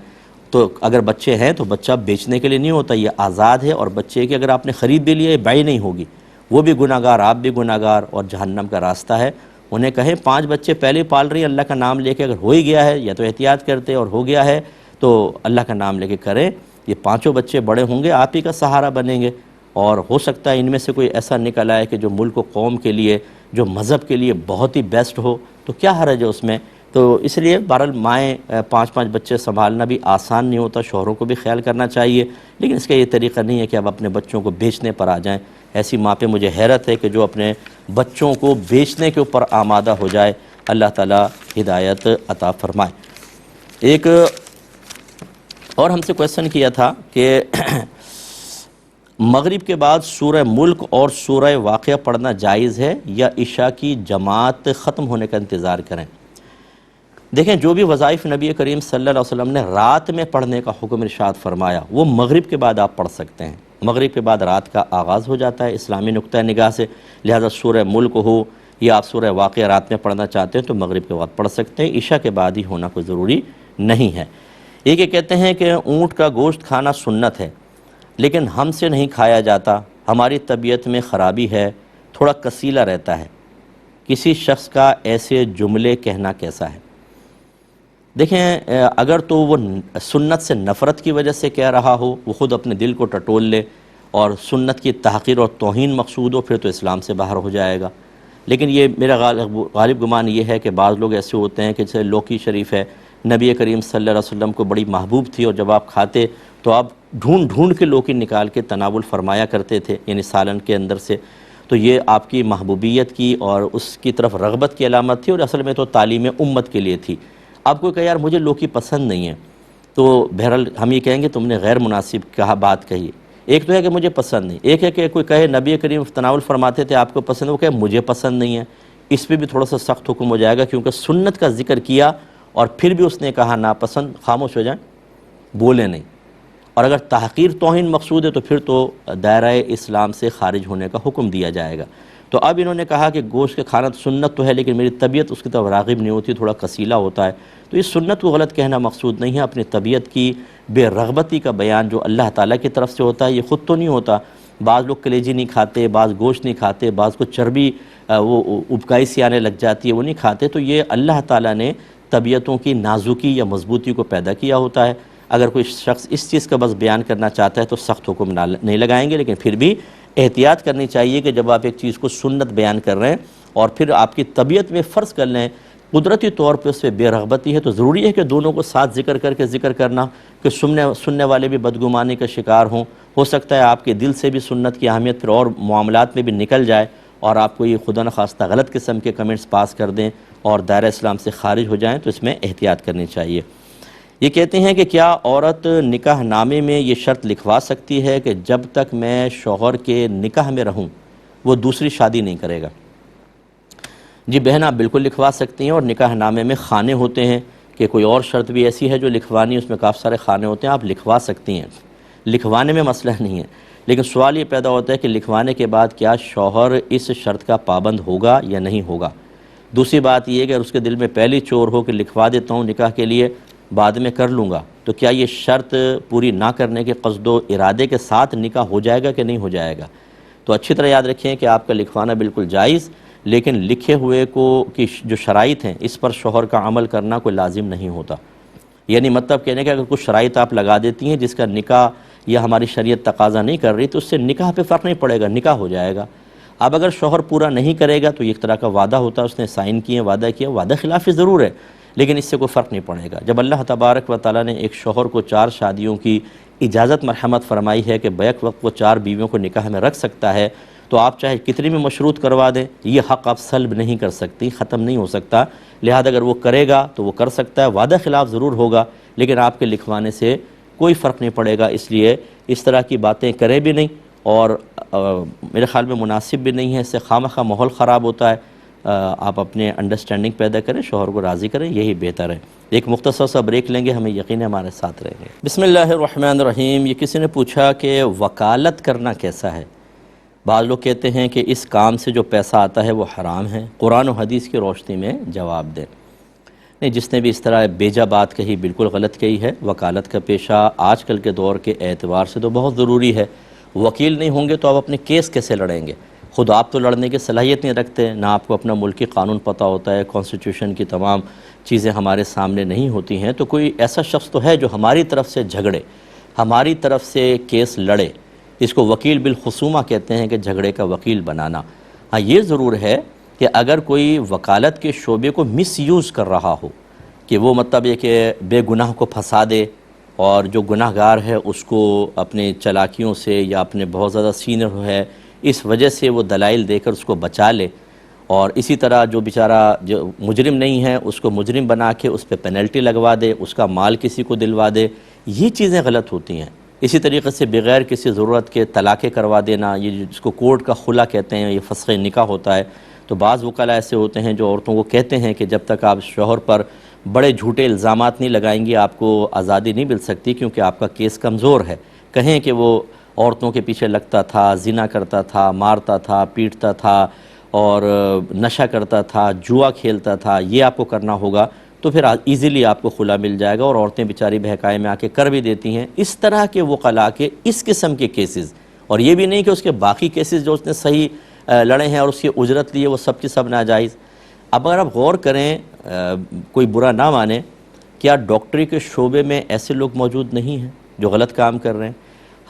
تو اگر بچے ہیں تو بچہ بیچنے کے لیے نہیں ہوتا، یہ آزاد ہے، اور بچے کہ اگر آپ نے خرید بھی لیا یہ بیع نہیں ہوگی، وہ بھی گناہگار، آپ بھی گناہگار، اور جہنم کا راستہ ہے۔ انہیں کہیں 5 بچے پہلے پال رہی ہیں، اللہ کا نام لے کے اگر ہو ہی گیا ہے یا تو احتیاط کرتے، اور ہو گیا ہے تو اللہ کا نام لے کے کریں، یہ 5 بچے بڑے ہوں گے، آپ ہی کا سہارا بنیں گے، اور ہو سکتا ہے ان میں سے کوئی ایسا نکل آئے کہ جو ملک و قوم کے لیے، جو مذہب کے لیے بہت ہی بیسٹ ہو، تو کیا حرج ہے اس میں؟ تو اس لیے بہرحال مائیں 5 بچے سنبھالنا بھی آسان نہیں ہوتا، شوہروں کو بھی خیال کرنا چاہیے، لیکن اس کا یہ طریقہ نہیں ہے کہ اب اپنے بچوں کو بیچنے پر آ جائیں۔ ایسی ماں پہ مجھے حیرت ہے کہ جو اپنے بچوں کو بیچنے کے اوپر آمادہ ہو جائے، اللہ تعالی ہدایت عطا فرمائے۔ ایک اور ہم سے کویسچن کیا تھا کہ مغرب کے بعد سورہ ملک اور سورہ واقعہ پڑھنا جائز ہے یا عشاء کی جماعت ختم ہونے کا انتظار کریں؟ دیکھیں جو بھی وظائف نبی کریم صلی اللہ علیہ وسلم نے رات میں پڑھنے کا حکم ارشاد فرمایا وہ مغرب کے بعد آپ پڑھ سکتے ہیں۔ مغرب کے بعد رات کا آغاز ہو جاتا ہے اسلامی نقطہ نگاہ سے، لہذا سورہ ملک ہو یا آپ سورہ واقعہ رات میں پڑھنا چاہتے ہیں تو مغرب کے بعد پڑھ سکتے ہیں، عشاء کے بعد ہی ہونا کوئی ضروری نہیں ہے۔ ایک یہ کہتے ہیں کہ اونٹ کا گوشت کھانا سنت ہے لیکن ہم سے نہیں کھایا جاتا، ہماری طبیعت میں خرابی ہے، تھوڑا کسیلا رہتا ہے، کسی شخص کا ایسے جملے کہنا کیسا ہے؟ دیکھیں اگر تو وہ سنت سے نفرت کی وجہ سے کہہ رہا ہو، وہ خود اپنے دل کو ٹٹول لے اور سنت کی تحقیر اور توہین مقصود ہو، پھر تو اسلام سے باہر ہو جائے گا۔ لیکن یہ میرا غالب گمان یہ ہے کہ بعض لوگ ایسے ہوتے ہیں کہ جیسے لوکی شریف ہے، نبی کریم صلی اللہ علیہ وسلم کو بڑی محبوب تھی، اور جب آپ کھاتے تو آپ ڈھونڈ ڈھونڈ کے لوکی نکال کے تناول فرمایا کرتے تھے، یعنی سالن کے اندر سے، تو یہ آپ کی محبوبیت کی اور اس کی طرف رغبت کی علامت تھی، اور اصل میں تو تعلیم امت کے لیے تھی۔ آپ کو کہا یار مجھے لوکی پسند نہیں ہے، تو بہرحال ہم یہ کہیں گے تم نے غیر مناسب کہا بات کہی۔ ایک تو ہے کہ مجھے پسند نہیں، ایک ہے کہ کوئی کہے نبی کریم تناول فرماتے تھے آپ کو پسند، وہ کہے مجھے پسند نہیں ہے، اس پہ بھی تھوڑا سا سخت حکم ہو جائے گا، کیونکہ سنت کا ذکر کیا اور پھر بھی اس نے کہا ناپسند، خاموش ہو جائیں، بولے نہیں۔ اور اگر تحقیر توہین مقصود ہے تو پھر تو دائرہ اسلام سے خارج ہونے کا حکم دیا جائے گا۔ تو اب انہوں نے کہا کہ گوشت کا کھانا سنت تو ہے لیکن میری طبیعت اس کی طرف راغب نہیں ہوتی، تھوڑا کسیلا ہوتا ہے، تو اس سنت کو غلط کہنا مقصود نہیں ہے، اپنی طبیعت کی بے رغبتی کا بیان جو اللہ تعالیٰ کی طرف سے ہوتا ہے، یہ خود تو نہیں ہوتا۔ بعض لوگ کلیجی نہیں کھاتے، بعض گوشت نہیں کھاتے، بعض کو چربی وہ ابکائی سی آنے لگ جاتی ہے وہ نہیں کھاتے، تو یہ اللہ تعالیٰ نے طبیعتوں کی نازکی یا مضبوطی کو پیدا کیا ہوتا ہے۔ اگر کوئی شخص اس چیز کا بس بیان کرنا چاہتا ہے تو سخت حکم نہیں لگائیں گے، لیکن پھر بھی احتیاط کرنی چاہیے کہ جب آپ ایک چیز کو سنت بیان کر رہے ہیں اور پھر آپ کی طبیعت میں فرض کر لیں قدرتی طور پہ اس پہ بے رغبتی ہے، تو ضروری ہے کہ دونوں کو ساتھ ذکر کرنا کہ سننے والے بھی بدگمانی کا شکار ہوں۔ ہو سکتا ہے آپ کے دل سے بھی سنت کی اہمیت پھر اور معاملات میں بھی نکل جائے اور آپ کو یہ خدا نخواستہ غلط قسم کے کمنٹس پاس کر دیں اور دائرہ اسلام سے خارج ہو جائیں، تو اس میں احتیاط کرنی چاہیے۔ یہ کہتے ہیں کہ کیا عورت نکاح نامے میں یہ شرط لکھوا سکتی ہے کہ جب تک میں شوہر کے نکاح میں رہوں وہ دوسری شادی نہیں کرے گا؟ جی بہن آپ بالکل لکھوا سکتی ہیں، اور نکاح نامے میں خانے ہوتے ہیں کہ کوئی اور شرط بھی ایسی ہے جو لکھوانی، اس میں کافی سارے خانے ہوتے ہیں، آپ لکھوا سکتی ہیں، لکھوانے میں مسئلہ نہیں ہے۔ لیکن سوال یہ پیدا ہوتا ہے کہ لکھوانے کے بعد کیا شوہر اس شرط کا پابند ہوگا یا نہیں ہوگا۔ دوسری بات یہ ہے کہ اگر اس کے دل میں پہلی چور ہو کہ لکھوا دیتا ہوں نکاح کے لیے بعد میں کر لوں گا، تو کیا یہ شرط پوری نہ کرنے کے قصد و ارادے کے ساتھ نکاح ہو جائے گا کہ نہیں ہو جائے گا۔ تو اچھی طرح یاد رکھیں کہ آپ کا لکھوانا بالکل جائز، لیکن لکھے ہوئے کو کی جو شرائط ہیں اس پر شوہر کا عمل کرنا کوئی لازم نہیں ہوتا۔ یعنی مطلب کہنے کہ اگر کچھ شرائط آپ لگا دیتی ہیں جس کا نکاح یا ہماری شریعت تقاضا نہیں کر رہی، تو اس سے نکاح پہ فرق نہیں پڑے گا، نکاح ہو جائے گا۔ اب اگر شوہر پورا نہیں کرے گا تو یہ ایک طرح کا وعدہ ہوتا ہے، اس نے سائن کیے، وعدہ کیا، وعدہ خلافی ضرور ہے، لیکن اس سے کوئی فرق نہیں پڑے گا۔ جب اللہ تبارک و تعالیٰ نے ایک شوہر کو 4 شادیوں کی اجازت مرحمت فرمائی ہے کہ بیک وقت وہ 4 بیویوں کو نکاح میں رکھ سکتا ہے، تو آپ چاہے کتنی بھی مشروط کروا دیں، یہ حق آپ سلب نہیں کر سکتی، ختم نہیں ہو سکتا۔ لہذا اگر وہ کرے گا تو وہ کر سکتا ہے، وعدہ خلاف ضرور ہوگا، لیکن آپ کے لکھوانے سے کوئی فرق نہیں پڑے گا۔ اس لیے اس طرح کی باتیں کرے بھی نہیں، اور میرے خیال میں مناسب بھی نہیں ہے، اس سے خواہ ماحول خراب ہوتا ہے۔ آپ اپنے انڈرسٹینڈنگ پیدا کریں، شوہر کو راضی کریں، یہی بہتر ہے۔ ایک مختصر سا بریک لیں گے، ہمیں یقین ہے ہمارے ساتھ رہیں گے۔ بسم اللہ الرحمن الرحیم۔ یہ کسی نے پوچھا کہ وکالت کرنا کیسا ہے؟ بعض لوگ کہتے ہیں کہ اس کام سے جو پیسہ آتا ہے وہ حرام ہے، قرآن و حدیث کی روشنی میں جواب دیں۔ نہیں، جس نے بھی اس طرح بیجا بات کہی بالکل غلط کہی ہے۔ وکالت کا پیشہ آج کل کے دور کے اعتبار سے تو بہت ضروری ہے۔ وکیل نہیں ہوں گے تو آپ اپنے کیس کیسے لڑیں گے؟ خود آپ تو لڑنے کی صلاحیت نہیں رکھتے، نہ آپ کو اپنا ملکی قانون پتہ ہوتا ہے، کانسٹیٹیوشن کی تمام چیزیں ہمارے سامنے نہیں ہوتی ہیں، تو کوئی ایسا شخص تو ہے جو ہماری طرف سے جھگڑے، ہماری طرف سے کیس لڑے۔ اس کو وکیل بالخصومہ کہتے ہیں، کہ جھگڑے کا وکیل بنانا۔ ہاں یہ ضرور ہے کہ اگر کوئی وکالت کے شعبے کو مس یوز کر رہا ہو، کہ وہ مطلب یہ کہ بے گناہ کو پھنسا دے، اور جو گناہ گار ہے اس کو اپنے چلاکیوں سے یا اپنے بہت زیادہ سینئر ہے اس وجہ سے وہ دلائل دے کر اس کو بچا لے، اور اسی طرح جو بیچارہ جو مجرم نہیں ہے اس کو مجرم بنا کے اس پہ پینلٹی لگوا دے، اس کا مال کسی کو دلوا دے، یہ چیزیں غلط ہوتی ہیں۔ اسی طریقے سے بغیر کسی ضرورت کے طلاقیں کروا دینا، یہ جس کو کورٹ کا خلا کہتے ہیں، یہ فسخ نکاح ہوتا ہے۔ تو بعض وکلاء ایسے ہوتے ہیں جو عورتوں کو کہتے ہیں کہ جب تک آپ شوہر پر بڑے جھوٹے الزامات نہیں لگائیں گی آپ کو آزادی نہیں مل سکتی، کیونکہ آپ کا کیس کمزور ہے۔ کہیں کہ وہ عورتوں کے پیچھے لگتا تھا، زنا کرتا تھا، مارتا تھا، پیٹتا تھا، اور نشہ کرتا تھا، جوا کھیلتا تھا، یہ آپ کو کرنا ہوگا، تو پھر ایزیلی آپ کو خلا مل جائے گا، اور عورتیں بیچاری بہکائے میں آ کے کر بھی دیتی ہیں۔ اس طرح کے وکلاء کے اس قسم کے کیسز، اور یہ بھی نہیں کہ اس کے باقی کیسز جو اس نے صحیح لڑے ہیں اور اس کی اجرت لی ہے وہ سب کی سب ناجائز۔ اب اگر آپ غور کریں، کوئی برا نہ مانے، کیا ڈاکٹری کے شعبے میں ایسے لوگ موجود نہیں ہیں جو غلط کام کر رہے ہیں؟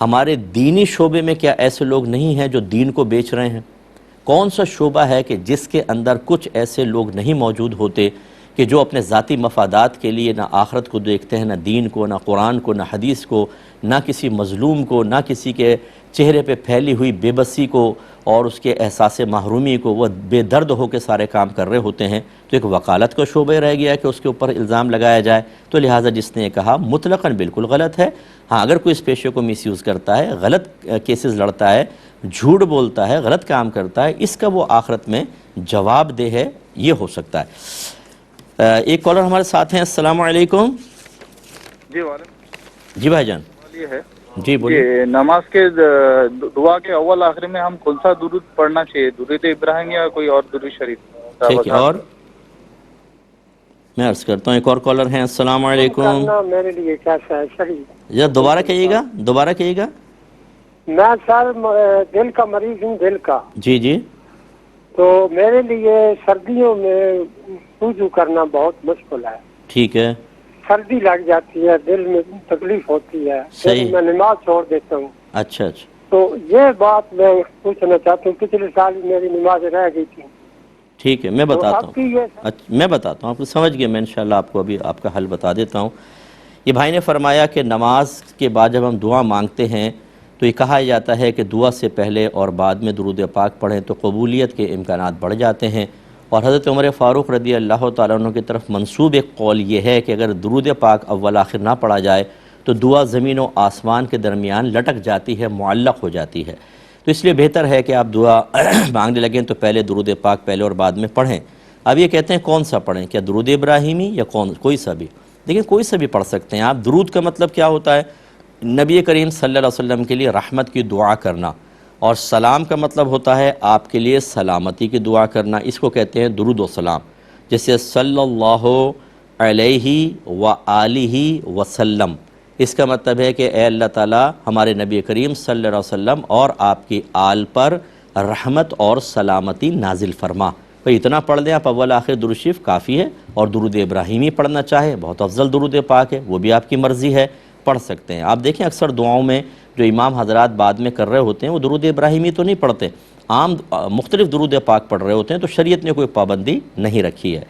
ہمارے دینی شعبے میں کیا ایسے لوگ نہیں ہیں جو دین کو بیچ رہے ہیں؟ کون سا شعبہ ہے کہ جس کے اندر کچھ ایسے لوگ نہیں موجود ہوتے کہ جو اپنے ذاتی مفادات کے لیے نہ آخرت کو دیکھتے ہیں، نہ دین کو، نہ قرآن کو، نہ حدیث کو، نہ کسی مظلوم کو، نہ کسی کے چہرے پہ پھیلی ہوئی بے بسی کو اور اس کے احساس محرومی کو، وہ بے درد ہو کے سارے کام کر رہے ہوتے ہیں۔ تو ایک وکالت کا شعبہ رہ گیا ہے کہ اس کے اوپر الزام لگایا جائے، تو لہٰذا جس نے یہ کہا مطلقاً بالکل غلط ہے۔ ہاں اگر کوئی اس پیشے کو مس یوز کرتا ہے، غلط کیسز لڑتا ہے، جھوٹ بولتا ہے، غلط کام کرتا ہے، اس کا وہ آخرت میں جواب دہ ہے، یہ ہو سکتا ہے۔ ایک کالر ہمارے ساتھ ہیں۔ السلام علیکم۔ جی وعلیکم۔ جی بھائی جان، یہ ہے جی بولیے۔ نماز کے دعا کے اول آخر میں ہم کون سا درود پڑھنا چاہیے؟ درود ابراہیم یا کوئی اور درود شریف؟ ٹھیک ہے، اور میں عرض کرتا ہوں ایک اور کالر ہیں۔ السلام علیکم۔ میرے لیے کیسا ہے؟ صحیح ذرا دوبارہ کہیے گا، دوبارہ کہیے گا۔ میں سر دل کا مریض ہوں، دل کا، جی جی، تو میرے لیے سردیوں میں وضو کرنا بہت مشکل ہے۔ ٹھیک ہے، سردی لگ جاتی ہے، دل میں تکلیف ہوتی ہے، صحیح۔ پھر میں نماز چھوڑ دیتا ہوں۔ اچھا اچھا، تو یہ بات میں پوچھنا چاہتا ہوں، پچھلے سال میری نماز رہ گئی تھی۔ ٹھیک ہے، میں تو بتاتا آپ کی ہوں۔ یہ میں بتاتا ہوں، آپ کو سمجھ گئے، میں انشاءاللہ آپ کو ابھی آپ کا حل بتا دیتا ہوں۔ یہ بھائی نے فرمایا کہ نماز کے بعد جب ہم دعا مانگتے ہیں تو یہ کہا جاتا ہے کہ دعا سے پہلے اور بعد میں درود پاک پڑھیں تو قبولیت کے امکانات بڑھ جاتے ہیں، اور حضرت عمر فاروق رضی اللہ تعالیٰ عنہ کی طرف منسوب ایک قول یہ ہے کہ اگر درود پاک اول آخر نہ پڑھا جائے تو دعا زمین و آسمان کے درمیان لٹک جاتی ہے، معلق ہو جاتی ہے۔ تو اس لیے بہتر ہے کہ آپ دعا مانگنے لگیں تو پہلے درود پاک پہلے اور بعد میں پڑھیں۔ اب یہ کہتے ہیں کون سا پڑھیں، کیا درود ابراہیمی یا کوئی سا بھی؟ دیکھیں کوئی سا بھی پڑھ سکتے ہیں آپ۔ درود کا مطلب کیا ہوتا ہے؟ نبی کریم صلی اللہ علیہ وسلم کے لیے رحمت کی دعا کرنا، اور سلام کا مطلب ہوتا ہے آپ کے لیے سلامتی کی دعا کرنا، اس کو کہتے ہیں درود و سلام۔ جیسے صلی اللہ علیہ وآلہ وسلم، اس کا مطلب ہے کہ اے اللہ تعالیٰ ہمارے نبی کریم صلی اللہ علیہ وسلم اور آپ کی آل پر رحمت اور سلامتی نازل فرما۔ بھئی اتنا پڑھ دیں آپ، اول آخر درود شریف کافی ہے، اور درود ابراہیمی پڑھنا چاہے بہت افضل درود پاک ہے، وہ بھی آپ کی مرضی ہے، پڑھ سکتے ہیں۔ آپ دیکھیں اکثر دعاؤں میں جو امام حضرات بعد میں کر رہے ہوتے ہیں وہ درود ابراہیمی تو نہیں پڑھتے، عام مختلف درود پاک پڑھ رہے ہوتے ہیں، تو شریعت نے کوئی پابندی نہیں رکھی ہے۔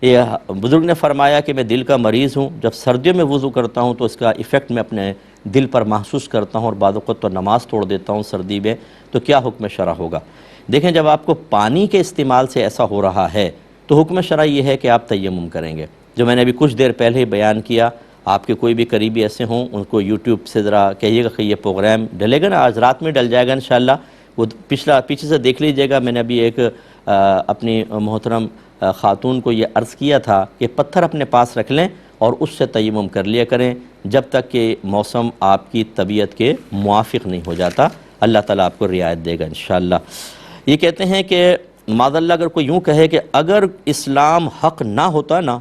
یہ بزرگ نے فرمایا کہ میں دل کا مریض ہوں، جب سردیوں میں وضو کرتا ہوں تو اس کا ایفیکٹ میں اپنے دل پر محسوس کرتا ہوں، اور بعض اوقات تو نماز توڑ دیتا ہوں سردی میں، تو کیا حکم شرع ہوگا؟ دیکھیں جب آپ کو پانی کے استعمال سے ایسا ہو رہا ہے تو حکم شرع یہ ہے کہ آپ تیمم کریں گے، جو میں نے ابھی کچھ دیر پہلے ہی بیان کیا۔ آپ کے کوئی بھی قریبی ایسے ہوں ان کو یوٹیوب سے ذرا کہیے گا کہ یہ پروگرام ڈلے گا نا، آج رات میں ڈل جائے گا انشاءاللہ، وہ پیچھے سے دیکھ لیجئے گا۔ میں نے ابھی ایک اپنی محترم خاتون کو یہ عرض کیا تھا کہ پتھر اپنے پاس رکھ لیں اور اس سے تیمم کر لیا کریں جب تک کہ موسم آپ کی طبیعت کے موافق نہیں ہو جاتا۔ اللہ تعالیٰ آپ کو رعایت دے گا انشاءاللہ۔ یہ کہتے ہیں کہ معاذ اللہ اگر کوئی یوں کہے کہ اگر اسلام حق نہ ہوتا نا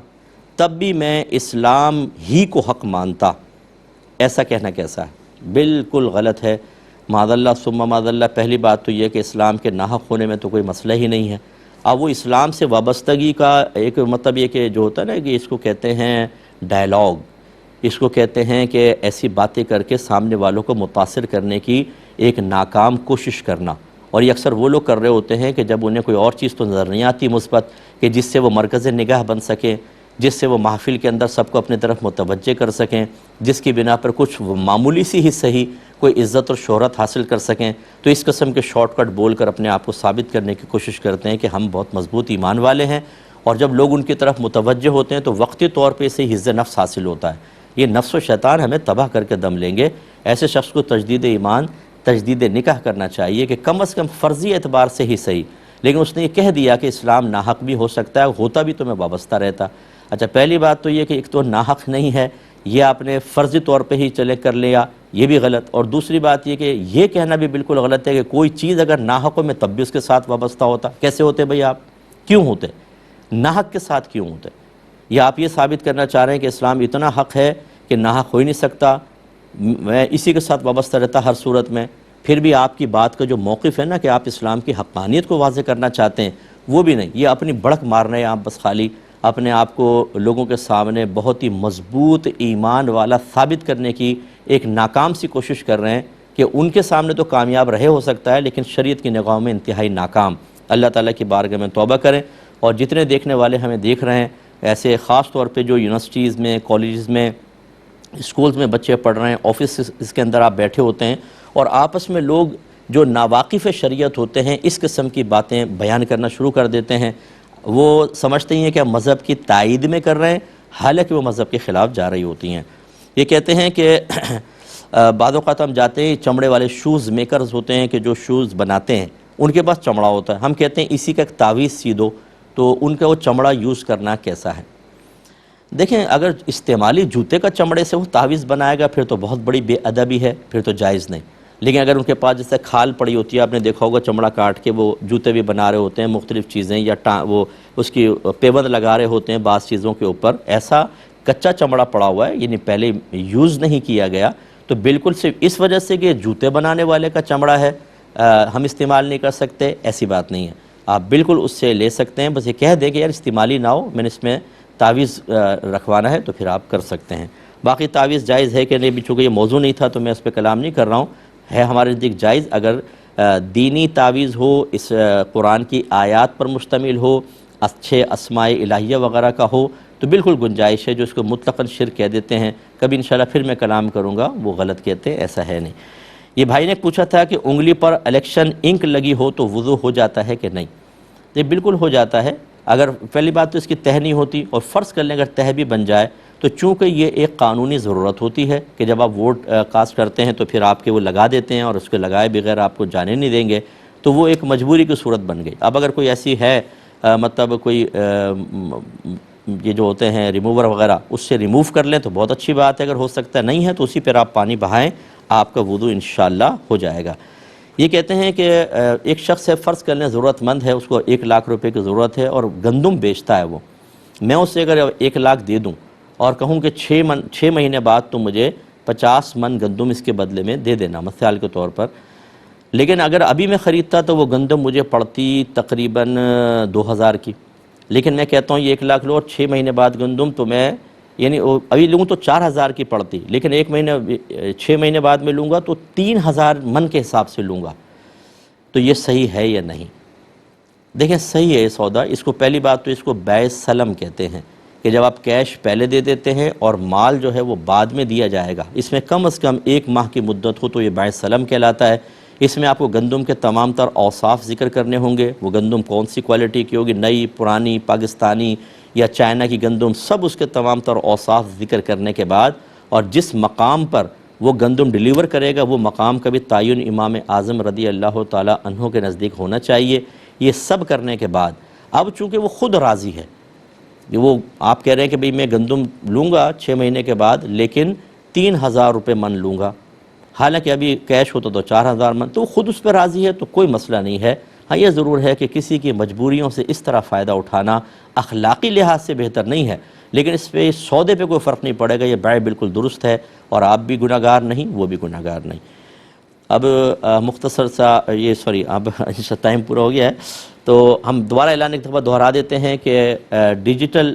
تب بھی میں اسلام ہی کو حق مانتا، ایسا کہنا کیسا ہے؟ بالکل غلط ہے، معاذ اللہ ثم معاذ اللہ۔ پہلی بات تو یہ کہ اسلام کے ناحق ہونے میں تو کوئی مسئلہ ہی نہیں ہے۔ اب وہ اسلام سے وابستگی کا ایک مطلب یہ کہ جو ہوتا ہے نا کہ اس کو کہتے ہیں ڈائلاگ، اس کو کہتے ہیں کہ ایسی باتیں کر کے سامنے والوں کو متاثر کرنے کی ایک ناکام کوشش کرنا، اور یہ اکثر وہ لوگ کر رہے ہوتے ہیں کہ جب انہیں کوئی اور چیز تو نظر نہیں آتی مثبت کہ جس سے وہ مرکز نگاہ بن سکیں، جس سے وہ محفل کے اندر سب کو اپنی طرف متوجہ کر سکیں، جس کی بنا پر کچھ معمولی سی ہی صحیح کوئی عزت اور شہرت حاصل کر سکیں، تو اس قسم کے شارٹ کٹ بول کر اپنے آپ کو ثابت کرنے کی کوشش کرتے ہیں کہ ہم بہت مضبوط ایمان والے ہیں، اور جب لوگ ان کی طرف متوجہ ہوتے ہیں تو وقتی طور پہ اسے حفظ نفس حاصل ہوتا ہے۔ یہ نفس و شیطان ہمیں تباہ کر کے دم لیں گے۔ ایسے شخص کو تجدید ایمان، تجدید نکاح کرنا چاہیے کہ کم از کم فرضی اعتبار سے ہی صحیح، لیکن اس نے یہ کہہ دیا کہ اسلام ناحق بھی ہو سکتا ہے، ہوتا بھی تو میں وابستہ رہتا۔ اچھا پہلی بات تو یہ کہ ایک تو ناحق نہیں ہے، یہ آپ نے فرضی طور پہ ہی چلے کر لیا، یہ بھی غلط، اور دوسری بات یہ کہ یہ کہنا بھی بالکل غلط ہے کہ کوئی چیز اگر ناحق ہو میں تب بھی اس کے ساتھ وابستہ ہوتا۔ کیسے ہوتے بھئی آپ؟ کیوں ہوتے؟ ناحق کے ساتھ کیوں ہوتے؟ یا آپ یہ ثابت کرنا چاہ رہے ہیں کہ اسلام اتنا حق ہے کہ ناحق ہو ہی نہیں سکتا، میں اسی کے ساتھ وابستہ رہتا ہر صورت میں؟ پھر بھی آپ کی بات کا جو موقف ہے نا کہ آپ اسلام کی حقانیت کو واضح کرنا چاہتے ہیں، وہ بھی نہیں، یہ اپنی بڑک مار رہے ہیں آپ، بس خالی اپنے آپ کو لوگوں کے سامنے بہت ہی مضبوط ایمان والا ثابت کرنے کی ایک ناکام سی کوشش کر رہے ہیں کہ ان کے سامنے تو کامیاب رہے ہو سکتا ہے لیکن شریعت کی نگاہوں میں انتہائی ناکام۔ اللہ تعالیٰ کی بارگاہ میں توبہ کریں، اور جتنے دیکھنے والے ہمیں دیکھ رہے ہیں، ایسے خاص طور پہ جو یونیورسٹیز میں، کالجز میں، اسکولز میں بچے پڑھ رہے ہیں، آفس کے اندر آپ بیٹھے ہوتے ہیں اور آپس میں لوگ جو ناواقف شریعت ہوتے ہیں اس قسم کی باتیں بیان کرنا شروع کر دیتے ہیں، وہ سمجھتے ہیں کہ مذہب کی تائید میں کر رہے ہیں، حالانکہ وہ مذہب کے خلاف جا رہی ہوتی ہیں۔ یہ کہتے ہیں کہ بعض اوقات ہم جاتے ہیں، چمڑے والے شوز میکرز ہوتے ہیں کہ جو شوز بناتے ہیں، ان کے پاس چمڑا ہوتا ہے، ہم کہتے ہیں اسی کا ایک تعویذ سی دو، تو ان کا وہ چمڑا یوز کرنا کیسا ہے؟ دیکھیں اگر استعمالی جوتے کا چمڑے سے وہ تعویذ بنائے گا پھر تو بہت بڑی بے ادبی ہے، پھر تو جائز نہیں۔ لیکن اگر ان کے پاس جیسے کھال پڑی ہوتی ہے، آپ نے دیکھا ہوگا چمڑا کاٹ کے وہ جوتے بھی بنا رہے ہوتے ہیں، مختلف چیزیں، یا وہ اس کی پیبند لگا رہے ہوتے ہیں بعض چیزوں کے اوپر، ایسا کچا چمڑا پڑا ہوا ہے یعنی پہلے یوز نہیں کیا گیا، تو بالکل صرف اس وجہ سے کہ جوتے بنانے والے کا چمڑا ہے ہم استعمال نہیں کر سکتے، ایسی بات نہیں ہے، آپ بالکل اس سے لے سکتے ہیں، بس یہ کہہ دیں کہ یار استعمالی نہ ہو، میں نے اس میں تعویذ رکھوانا ہے تو پھر آپ کر سکتے ہیں۔ باقی تعویذ جائز ہے کہ نہیں، بھی چونکہ یہ موضوع نہیں تھا تو میں اس پہ کلام نہیں کر رہا ہوں، ہے ہمارے نزدیک جائز، اگر دینی تعویذ ہو، اس قرآن کی آیات پر مشتمل ہو، اچھے اسماء الہیہ وغیرہ کا ہو تو بالکل گنجائش ہے۔ جو اس کو مطلقاً شرک کہہ دیتے ہیں، کبھی انشاءاللہ پھر میں کلام کروں گا، وہ غلط کہتے ہیں، ایسا ہے نہیں۔ یہ بھائی نے پوچھا تھا کہ انگلی پر الیکشن انک لگی ہو تو وضو ہو جاتا ہے کہ نہیں؟ یہ بالکل ہو جاتا ہے، اگر پہلی بات تو اس کی تہہ نہیں ہوتی، اور فرض کر لیں اگر تہہ بھی بن جائے تو چونکہ یہ ایک قانونی ضرورت ہوتی ہے کہ جب آپ ووٹ کاسٹ کرتے ہیں تو پھر آپ کے وہ لگا دیتے ہیں، اور اس کے لگائے بغیر آپ کو جانے نہیں دیں گے، تو وہ ایک مجبوری کی صورت بن گئی۔ اب اگر کوئی ایسی ہے مطلب کوئی یہ جو ہوتے ہیں ریموور وغیرہ اس سے ریموو کر لیں تو بہت اچھی بات ہے، اگر ہو سکتا ہے نہیں ہے تو اسی پر آپ پانی بہائیں، آپ کا وضو انشاءاللہ ہو جائے گا۔ یہ کہتے ہیں کہ ایک شخص ہے، فرض کر لیں ضرورت مند ہے، اس کو 1 لاکھ روپے کی ضرورت ہے اور گندم بیچتا ہے وہ، میں اسے اگر 1 لاکھ دے دوں اور کہوں کہ 6 مہینے بعد تو مجھے 50 من گندم اس کے بدلے میں دے دینا مثال کے طور پر، لیکن اگر ابھی میں خریدتا تو وہ گندم مجھے پڑتی تقریباً 2000 کی، لیکن میں کہتا ہوں یہ 1 لاکھ لو اور 6 مہینے بعد گندم تو میں یعنی ابھی لوں تو 4000 کی پڑتی، لیکن 6 مہینے بعد میں لوں گا تو 3000 من کے حساب سے لوں گا، تو یہ صحیح ہے یا نہیں؟ دیکھیں صحیح ہے یہ سودا۔ اس کو پہلی بات تو اس کو بیع سلم کہتے ہیں کہ جب آپ کیش پہلے دے دیتے ہیں اور مال جو ہے وہ بعد میں دیا جائے گا، اس میں کم از کم 1 ماہ کی مدت ہو تو یہ بیع سلم کہلاتا ہے۔ اس میں آپ کو گندم کے تمام تر اوصاف ذکر کرنے ہوں گے، وہ گندم کون سی کوالٹی کی ہوگی، نئی، پرانی، پاکستانی یا چائنا کی گندم، سب اس کے تمام تر اوصاف ذکر کرنے کے بعد اور جس مقام پر وہ گندم ڈیلیور کرے گا وہ مقام کا بھی تعین امام اعظم رضی اللہ تعالی عنہ کے نزدیک ہونا چاہیے۔ یہ سب کرنے کے بعد اب چونکہ وہ خود راضی ہے، وہ آپ کہہ رہے ہیں کہ بھئی میں گندم لوں گا 6 مہینے کے بعد لیکن 3000 روپے من لوں گا، حالانکہ ابھی کیش ہوتا تو 4000 من، تو خود اس پہ راضی ہے تو کوئی مسئلہ نہیں ہے۔ ہاں یہ ضرور ہے کہ کسی کی مجبوریوں سے اس طرح فائدہ اٹھانا اخلاقی لحاظ سے بہتر نہیں ہے، لیکن اس پہ سودے پہ کوئی فرق نہیں پڑے گا، یہ بیع بالکل درست ہے اور آپ بھی گناہ گار نہیں، وہ بھی گناہ گار نہیں۔ اب مختصر سا اب ٹائم پورا ہو گیا ہے تو ہم دوبارہ اعلان ایک دفعہ دہرا دیتے ہیں کہ ڈیجیٹل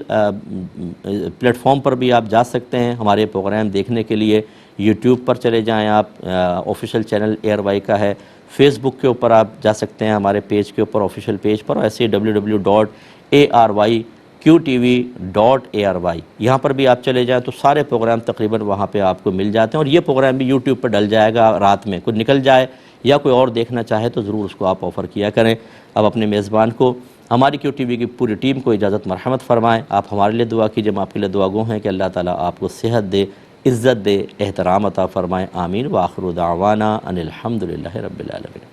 پلیٹ فارم پر بھی آپ جا سکتے ہیں ہمارے پروگرام دیکھنے کے لیے۔ یوٹیوب پر چلے جائیں آپ، آفیشیل چینل اے آر وائی کا ہے، فیس بک کے اوپر آپ جا سکتے ہیں ہمارے پیج کے اوپر، آفیشیل پیج پر، اور ایسے www.arykqtv.ary یہاں پر بھی آپ چلے جائیں تو سارے پروگرام تقریباً وہاں پہ آپ کو مل جاتے ہیں، اور یہ پروگرام بھی یوٹیوب پر ڈل جائے گا رات میں، کوئی نکل جائے یا کوئی اور دیکھنا چاہے تو ضرور اس کو آپ آفر کیا کریں۔ اب اپنے میزبان کو، ہماری کیو ٹی وی کی پوری ٹیم کو اجازت مرحمت فرمائیں۔ آپ ہمارے لیے دعا کیجئے، ہم آپ کے لیے دعا گو ہیں کہ اللہ تعالیٰ آپ کو صحت دے، عزت دے، احترام عطا فرمائیں، آمین۔ وآخر دعوانا ان الحمدللہ رب العالمین۔